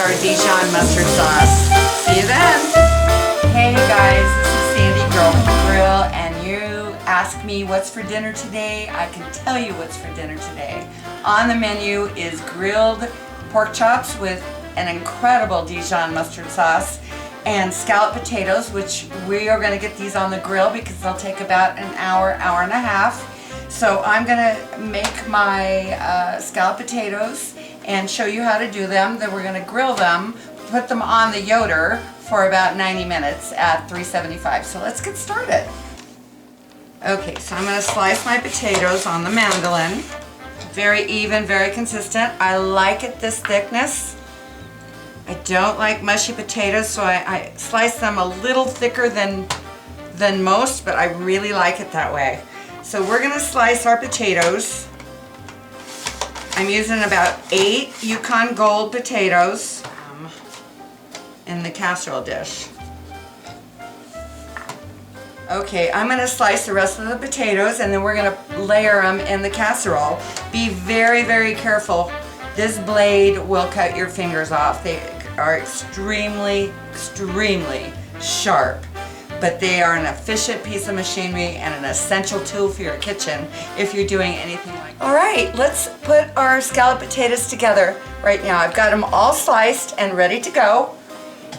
our Dijon mustard sauce. See you then. Hey guys, this is Sandy Girl Grill, and you asked me what's for dinner today. I can tell you what's for dinner today. On the menu is grilled pork chops with an incredible Dijon mustard sauce and scalloped potatoes, which we are going to get these on the grill because they'll take about an hour, hour and a half. So I'm going to make my scalloped potatoes and show you how to do them. Then we're going to grill them, put them on the Yoder for about 90 minutes at 375. So let's get started. Okay, so I'm going to slice my potatoes on the mandolin. Very even, very consistent. I like it this thickness. I don't like mushy potatoes, so I slice them a little thicker than most, but I really like it that way. So we're going to slice our potatoes. I'm using about 8 Yukon Gold potatoes in the casserole dish. Okay, I'm going to slice the rest of the potatoes and then we're going to layer them in the casserole. Be very, very careful. This blade will cut your fingers off. They are extremely, extremely sharp, but they are an efficient piece of machinery and an essential tool for your kitchen if you're doing anything like that. All right, let's put our scalloped potatoes together right now. I've got them all sliced and ready to go.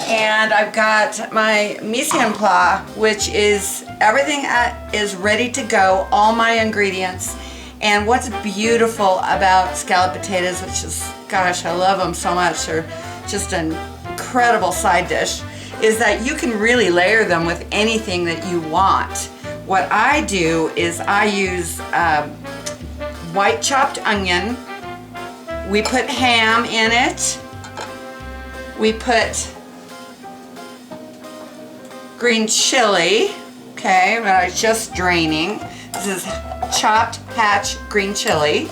And I've got my mise en place, which is everything is ready to go, all my ingredients. And what's beautiful about scalloped potatoes, which is, gosh, I love them so much, they're just an incredible side dish, is that you can really layer them with anything that you want. What I do is I use white chopped onion. We put ham in it. We put green chili, okay, that I was just draining. This is chopped hatch green chili.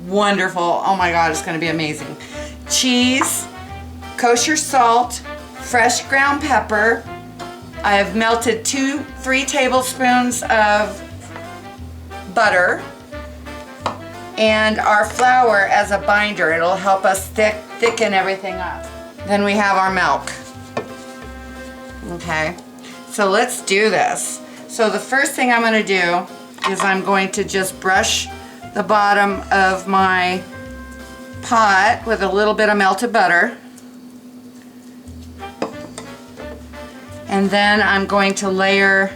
Wonderful. Oh my God, it's going to be amazing. Cheese, kosher salt, fresh ground pepper. I have melted 3 tablespoons of butter and our flour as a binder. It'll help us thicken everything up. Then we have our milk. Okay, so let's do this. So the first thing I'm going to do is I'm going to just brush the bottom of my pot with a little bit of melted butter. And then I'm going to layer,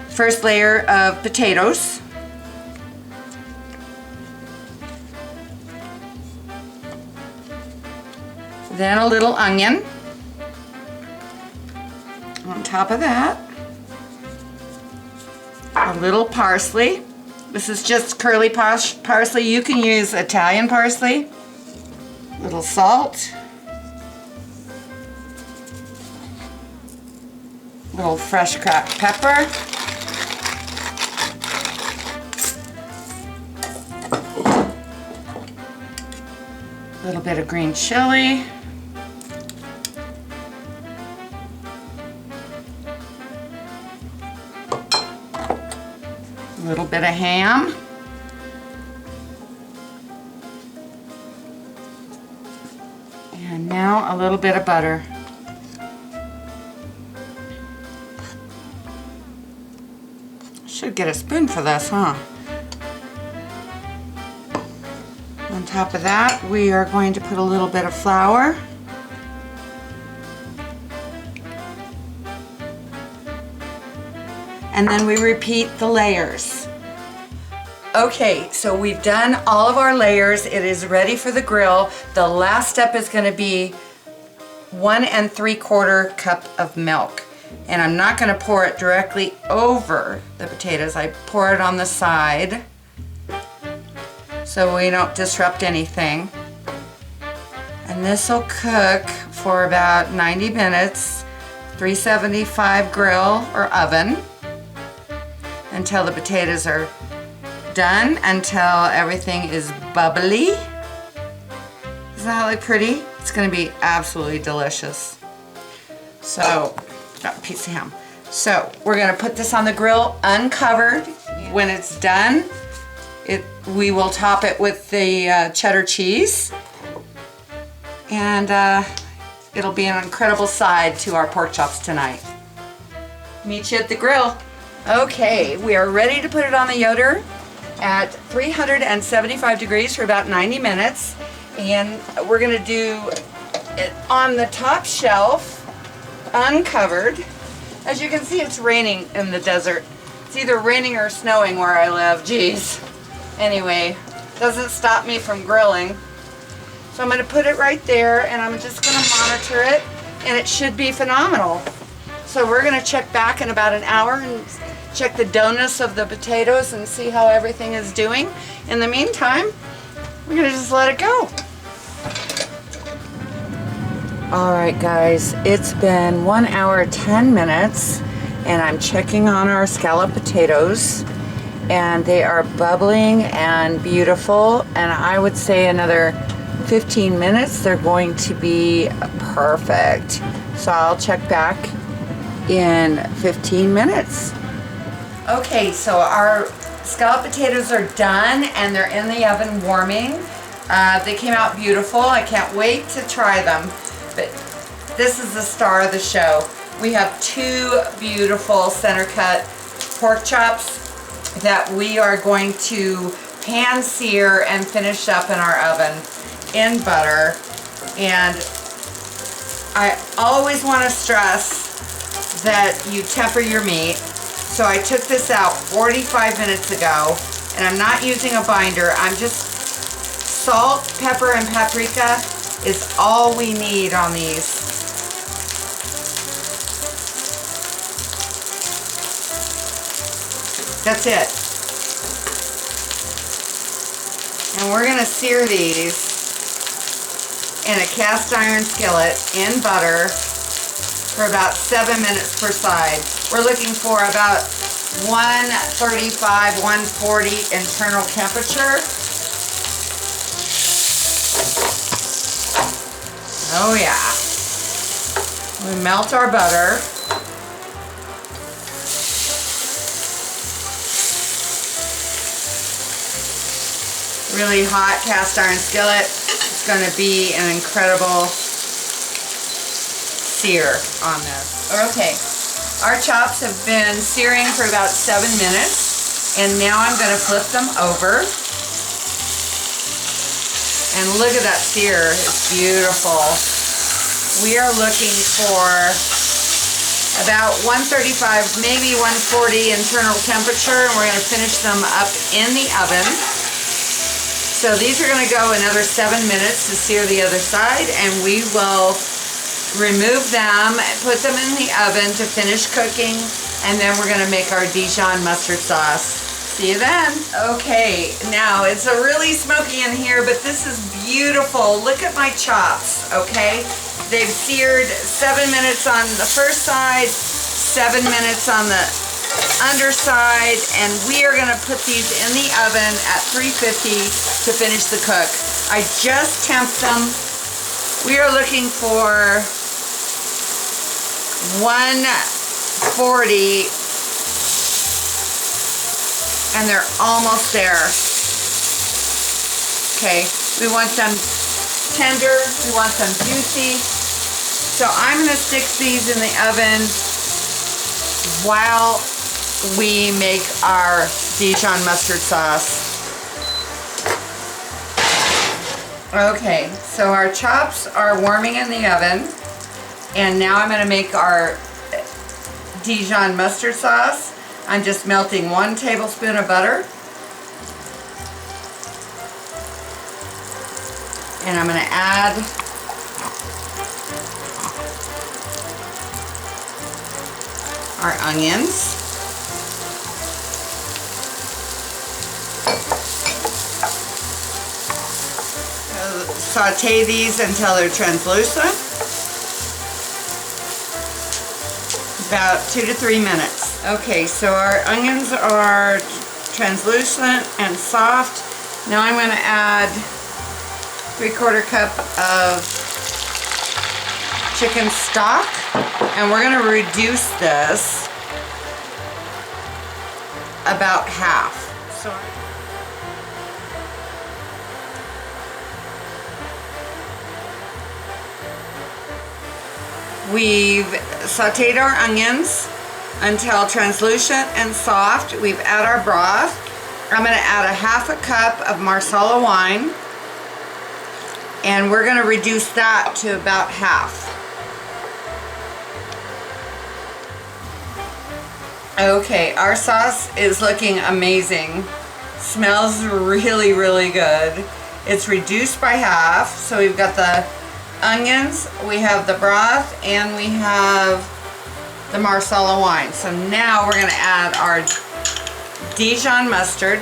first layer of potatoes. Then a little onion. On top of that, a little parsley. This is just curly parsley. You can use Italian parsley. A little salt. A little fresh cracked pepper. A little bit of green chili. A little bit of ham. And now a little bit of butter. Should get a spoon for this, huh? On top of that, we are going to put a little bit of flour. And then we repeat the layers. Okay, so we've done all of our layers. It is ready for the grill. The last step is going to be 1 3/4 cup of milk. And I'm not going to pour it directly over the potatoes. I pour it on the side so we don't disrupt anything. And this will cook for about 90 minutes, 375 grill or oven, until the potatoes are done, until everything is bubbly. Doesn't that look pretty? It's going to be absolutely delicious. So, got a piece of ham. So, we're going to put this on the grill uncovered. When it's done, we will top it with the cheddar cheese. and it'll be an incredible side to our pork chops tonight. Meet you at the grill. Okay, we are ready to put it on the Yoder at 375 degrees for about 90 minutes. And we're gonna do it on the top shelf, uncovered. As you can see, it's raining in the desert. It's either raining or snowing where I live, geez. Anyway, doesn't stop me from grilling. So I'm gonna put it right there and I'm just gonna monitor it, and it should be phenomenal. So we're gonna check back in about an hour and check the doneness of the potatoes and see how everything is doing. In the meantime, we're gonna just let it go. All right, guys, it's been 1 hour, 10 minutes, and I'm checking on our scalloped potatoes, and they are bubbling and beautiful, and I would say another 15 minutes, they're going to be perfect. So I'll check back in 15 minutes. Okay, so our scalloped potatoes are done and they're in the oven warming. They came out beautiful. I can't wait to try them. But this is the star of the show. We have 2 beautiful center cut pork chops that we are going to pan sear and finish up in our oven in butter. And I always want to stress that you temper your meat. So I took this out 45 minutes ago, and I'm not using a binder. I'm just salt, pepper, and paprika is all we need on these. That's it. And we're gonna sear these in a cast iron skillet in butter for about 7 minutes per side. We're looking for about 135, 140 internal temperature. Oh yeah. We melt our butter. Really hot cast iron skillet. It's going to be an incredible sear on this. Okay, our chops have been searing for about 7 minutes, and now I'm going to flip them over. And look at that sear, it's beautiful. We are looking for about 135, maybe 140 internal temperature, and we're going to finish them up in the oven. So these are going to go another 7 minutes to sear the other side, and we will remove them, put them in the oven to finish cooking, and then we're going to make our Dijon mustard sauce. See you then. Okay, now it's a really smoky in here, but this is beautiful. Look at my chops, okay? They've seared 7 minutes on the first side, 7 minutes on the underside, and we are gonna put these in the oven at 350 to finish the cook. I just temped them. We are looking for 140, and they're almost there. Okay, we want them tender, we want them juicy. So I'm gonna stick these in the oven while we make our Dijon mustard sauce. Okay, so our chops are warming in the oven, and now I'm gonna make our Dijon mustard sauce. I'm just melting 1 tablespoon of butter. And I'm gonna add our onions. Saute these until they're translucent. About 2 to 3 minutes. Okay, so our onions are translucent and soft. Now I'm going to add 3/4 cup of chicken stock, and we're going to reduce this about half. So We've sauteed our onions until translucent and soft. We've added our broth. I'm going to add a half a cup of Marsalla Wine, and we're going to reduce that to about half. Okay, our sauce is looking amazing. Smells really, really good. It's reduced by half, so we've got the onions, we have the broth, and we have the Marsalla Wine. So now we're going to add our Dijon mustard,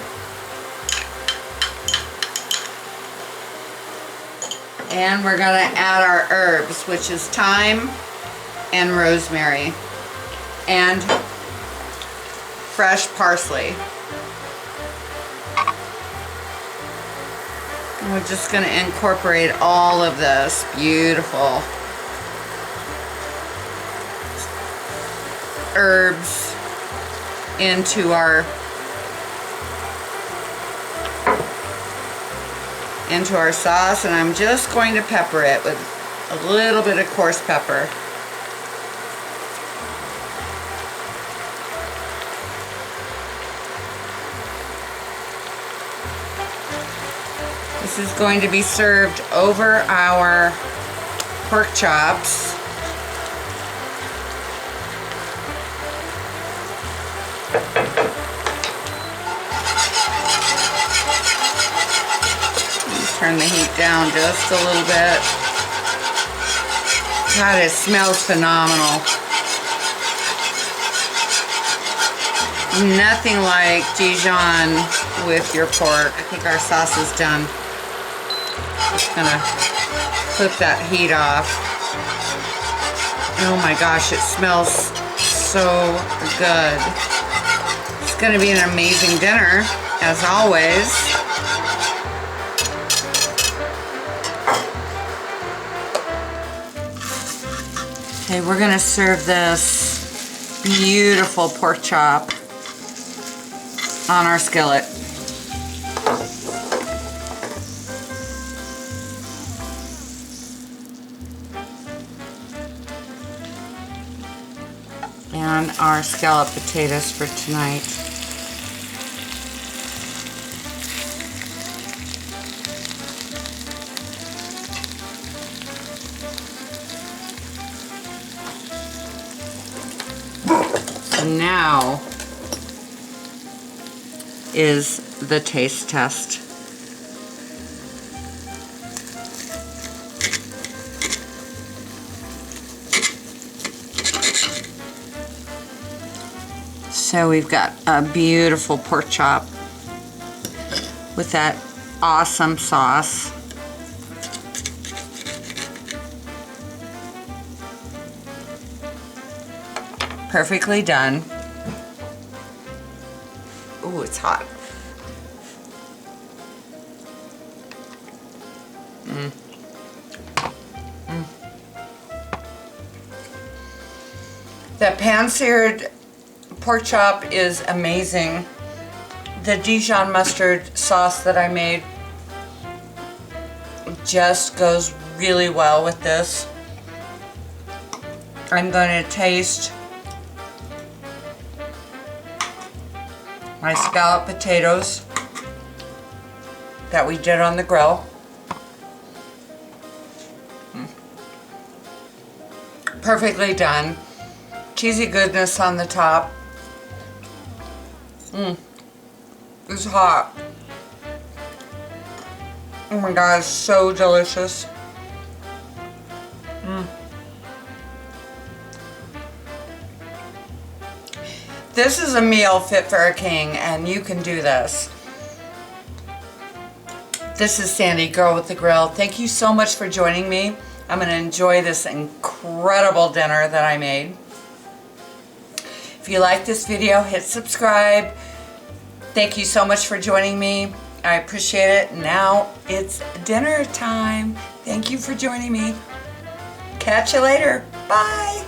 and we're going to add our herbs, which is thyme and rosemary and fresh parsley. And we're just going to incorporate all of this beautiful herbs into our sauce, and I'm just going to pepper it with a little bit of coarse pepper. This is going to be served over our pork chops. Turn the heat down just a little bit. God, it smells phenomenal. Nothing like Dijon with your pork. I think our sauce is done. Just gonna flip that heat off. Oh my gosh, it smells so good. It's gonna be an amazing dinner, as always. Okay, we're gonna serve this beautiful pork chop on our skillet. And our scalloped potatoes for tonight. So now is the taste test. So we've got a beautiful pork chop with that awesome sauce. Perfectly done. Ooh, it's hot. That pan-seared pork chop is amazing. The Dijon mustard sauce that I made just goes really well with this. I'm going to taste my scalloped potatoes that we did on the grill. Perfectly done. Cheesy goodness on the top. It's hot. Oh my god, it's so delicious. This is a meal fit for a king, and you can do this. This is Sandy, Girl with the Grill. Thank you so much for joining me. I'm going to enjoy this incredible dinner that I made. If you like this video, hit subscribe. Thank you so much for joining me. I appreciate it. Now it's dinner time. Thank you for joining me. Catch you later. Bye.